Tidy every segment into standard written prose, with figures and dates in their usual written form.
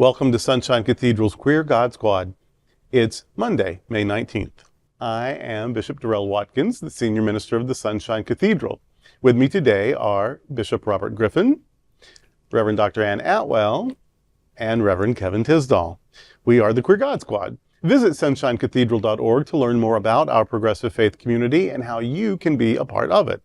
Welcome to Sunshine Cathedral's Queer God Squad. It's Monday, May 19th. I am Bishop Darrell Watkins, the Senior Minister of the Sunshine Cathedral. With me today are Bishop Robert Griffin, Reverend Dr. Ann Atwell, and Reverend Kevin Tisdall. We are the Queer God Squad. Visit sunshinecathedral.org to learn more about our progressive faith community and how you can be a part of it.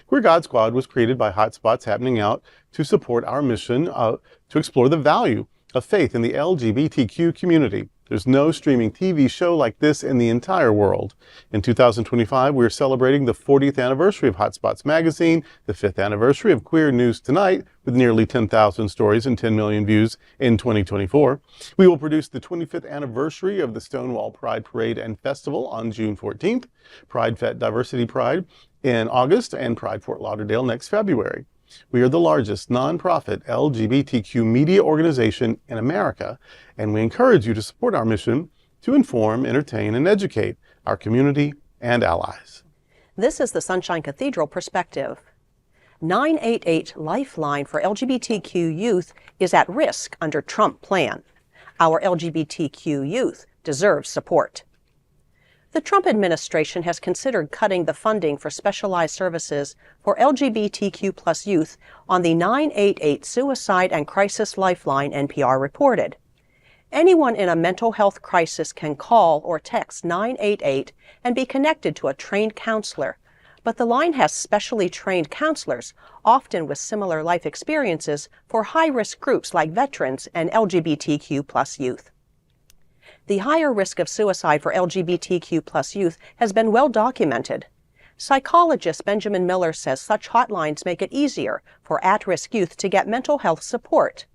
Queer God Squad was created by Hotspots Happening Out to support our mission to explore the value of faith in the LGBTQ community. There's no streaming TV show like this in the entire world. In 2025, we're celebrating the 40th anniversary of Hotspots Magazine, the 5th anniversary of Queer News Tonight, with nearly 10,000 stories and 10 million views in 2024. We will produce the 25th anniversary of the Stonewall Pride Parade and Festival on June 14th, Pride Fest Diversity Pride in August, and Pride Fort Lauderdale next February. We are the largest nonprofit LGBTQ media organization in America, and we encourage you to support our mission to inform, entertain, and educate our community and allies. This is the Sunshine Cathedral perspective. 988 Lifeline for LGBTQ youth is at risk under Trump plan. Our LGBTQ youth deserves support. The Trump administration has considered cutting the funding for specialized services for LGBTQ+ youth on the 988 Suicide and Crisis Lifeline, NPR reported. Anyone in a mental health crisis can call or text 988 and be connected to a trained counselor, but the line has specially trained counselors, often with similar life experiences, for high-risk groups like veterans and LGBTQ+ youth. The higher risk of suicide for LGBTQ+ youth has been well documented. Psychologist Benjamin Miller says such hotlines make it easier for at-risk youth to get mental health support.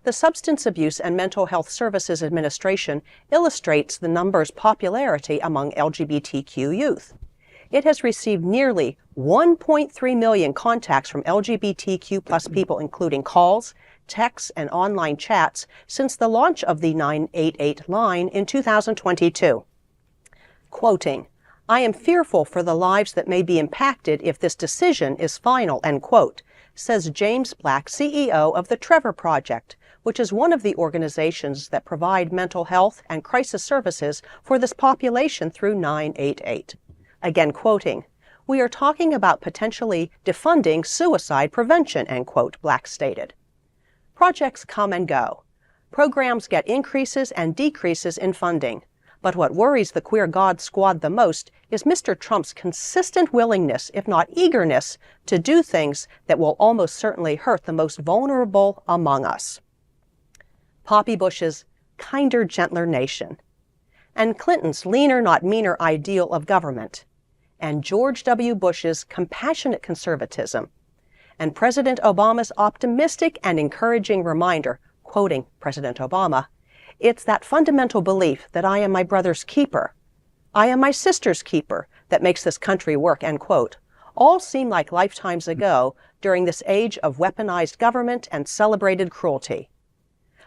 The Substance Abuse and Mental Health Services Administration illustrates the number's popularity among LGBTQ youth. It has received nearly 1.3 million contacts from LGBTQ+ people, including calls, texts, and online chats since the launch of the 988 line in 2022. Quoting, "I am fearful for the lives that may be impacted if this decision is final," end quote, says Jaymes Black, CEO of the Trevor Project, which is one of the organizations that provide mental health and crisis services for this population through 988. Again quoting, "We are talking about potentially defunding suicide prevention," end quote, Black stated. Projects come and go. Programs get increases and decreases in funding. But what worries the Queer God Squad the most is Mr. Trump's consistent willingness, if not eagerness, to do things that will almost certainly hurt the most vulnerable among us. Poppy Bush's kinder, gentler nation, and Clinton's leaner, not meaner ideal of government, and George W. Bush's compassionate conservatism, and President Obama's optimistic and encouraging reminder, quoting President Obama, "It's that fundamental belief that I am my brother's keeper, I am my sister's keeper, that makes this country work," end quote, all seem like lifetimes ago during this age of weaponized government and celebrated cruelty.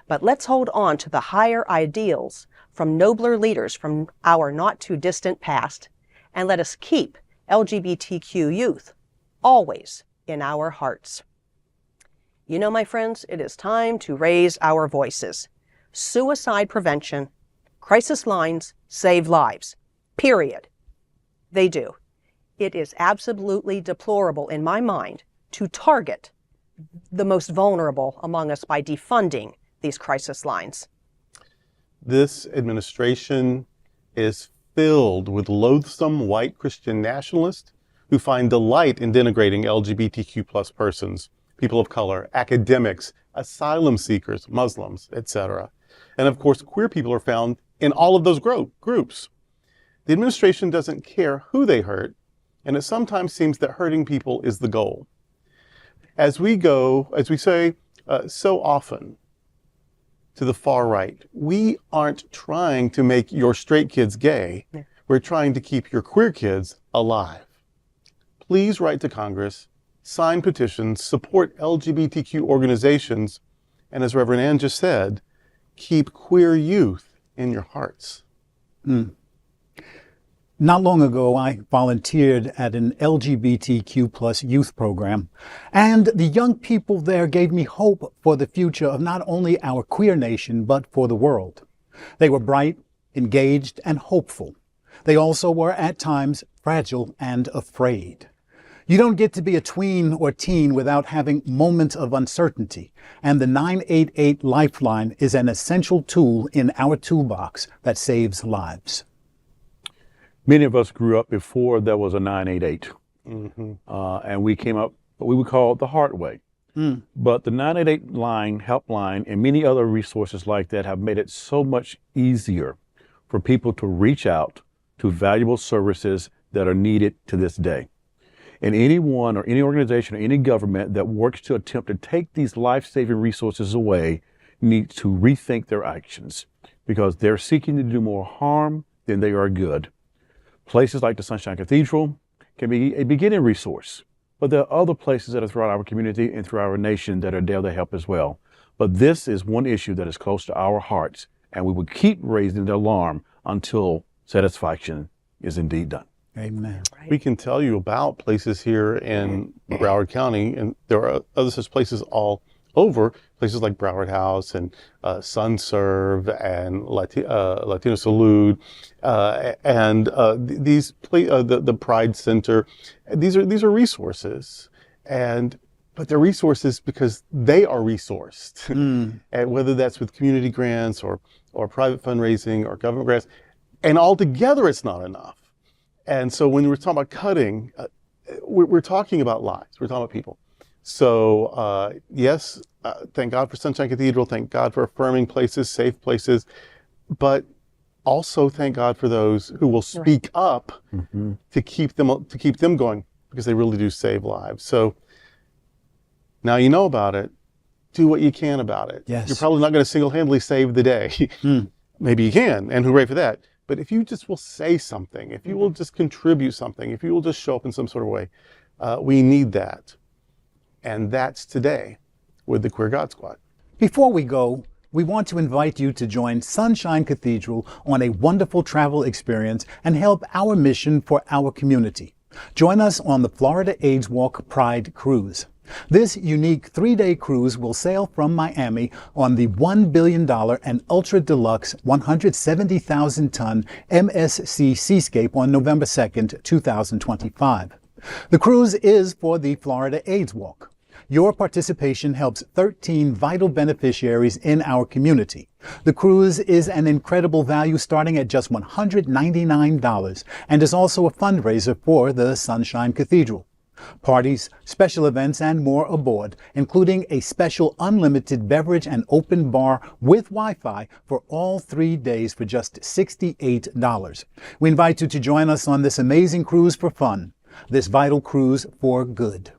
But let's hold on to the higher ideals from nobler leaders from our not-too-distant past, and let us keep LGBTQ youth always in our hearts. You know, my friends, it is time to raise our voices. Suicide prevention, crisis lines save lives, period. They do. It is absolutely deplorable in my mind to target the most vulnerable among us by defunding these crisis lines. This administration is filled with loathsome white Christian nationalists who find delight in denigrating LGBTQ+ persons, people of color, academics, asylum seekers, Muslims, etc. And of course, queer people are found in all of those groups. The administration doesn't care who they hurt, and it sometimes seems that hurting people is the goal. As we say so often to the far right, we aren't trying to make your straight kids gay. We're trying to keep your queer kids alive. Please write to Congress, sign petitions, support LGBTQ organizations, and as Reverend Ann just said, keep queer youth in your hearts. Not long ago, I volunteered at an LGBTQ plus youth program, and the young people there gave me hope for the future of not only our queer nation, but for the world. They were bright, engaged, and hopeful. They also were at times fragile and afraid. You don't get to be a tween or teen without having moments of uncertainty, and the 988 Lifeline is an essential tool in our toolbox that saves lives. Many of us grew up before there was a 988, and we came up what we would call the hard way. But the 988 line, helpline, and many other resources like that have made it so much easier for people to reach out to valuable services that are needed to this day. And anyone or any organization or any government that works to attempt to take these life-saving resources away needs to rethink their actions, because they're seeking to do more harm than they are good. Places like the Sunshine Cathedral can be a beginning resource, but there are other places that are throughout our community and throughout our nation that are there to help as well. But this is one issue that is close to our hearts, and we will keep raising the alarm until satisfaction is indeed done. Amen. We can tell you about places here in Broward County, and there are other such places all over, places like Broward House and SunServe and Latino Salute, and the Pride Center. These are resources, but they're resources because they are resourced, and whether that's with community grants or private fundraising or government grants, and altogether it's not enough. And so when we're talking about cutting, we're talking about lives. We're talking about people. So yes, thank God for Sunshine Cathedral. Thank God for affirming places, safe places, but also thank God for those who will speak up to keep them going, because they really do save lives. So now you know about it. Do what you can about it. Yes. You're probably not going to single-handedly save the day. Maybe you can, and hooray for that. But if you just will say something, if you will just contribute something, if you will just show up in some sort of way, we need that. And that's today with the Queer God Squad. Before we go, we want to invite you to join Sunshine Cathedral on a wonderful travel experience and help our mission for our community. Join us on the Florida AIDS Walk Pride Cruise. This unique 3-day cruise will sail from Miami on the $1 billion and ultra-deluxe 170,000-ton MSC Seascape on November 2nd, 2025. The cruise is for the Florida AIDS Walk. Your participation helps 13 vital beneficiaries in our community. The cruise is an incredible value starting at just $199 and is also a fundraiser for the Sunshine Cathedral. Parties, special events, and more aboard, including a special unlimited beverage and open bar with Wi-Fi for all 3 days for just $68. We invite you to join us on this amazing cruise for fun, this vital cruise for good.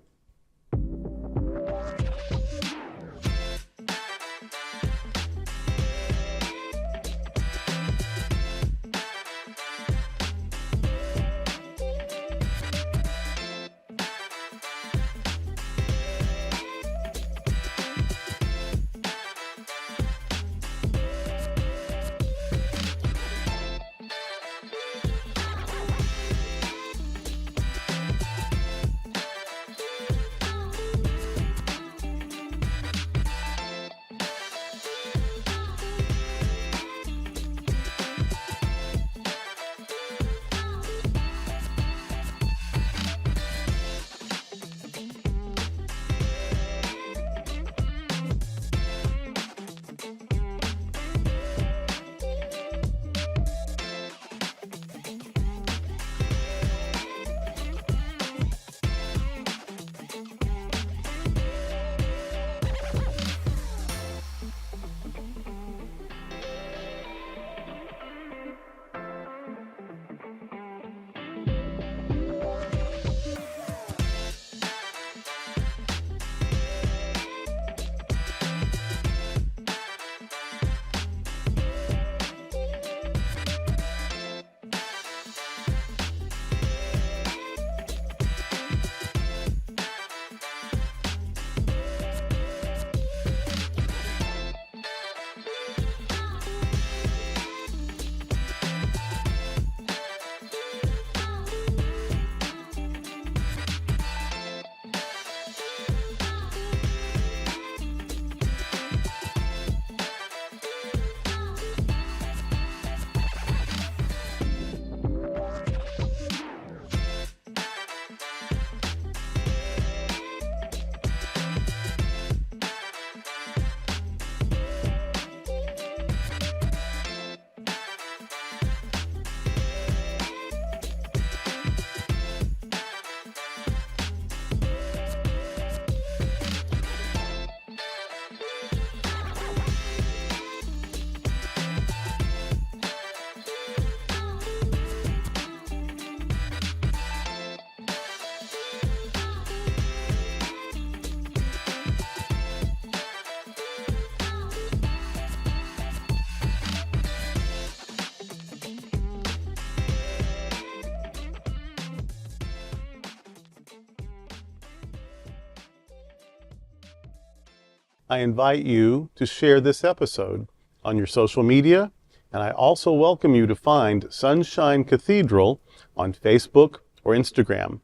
I invite you to share this episode on your social media, and I also welcome you to find Sunshine Cathedral on Facebook or Instagram.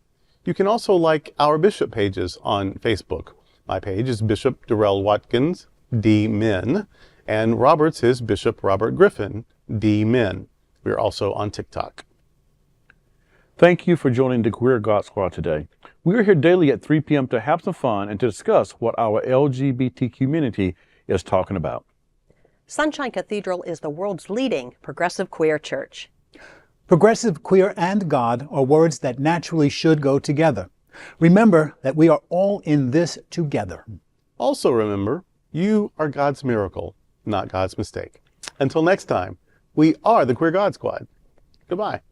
You can also like our bishop pages on Facebook. My page is Bishop Darrell Watkins, D. Min, and Robert's is Bishop Robert Griffin, D. Min. We're also on TikTok. Thank you for joining the Queer God Squad today. We are here daily at 3 p.m. to have some fun and to discuss what our LGBT community is talking about. Sunshine Cathedral is the world's leading progressive queer church. Progressive, queer, and God are words that naturally should go together. Remember that we are all in this together. Also remember, you are God's miracle, not God's mistake. Until next time, we are the Queer God Squad. Goodbye.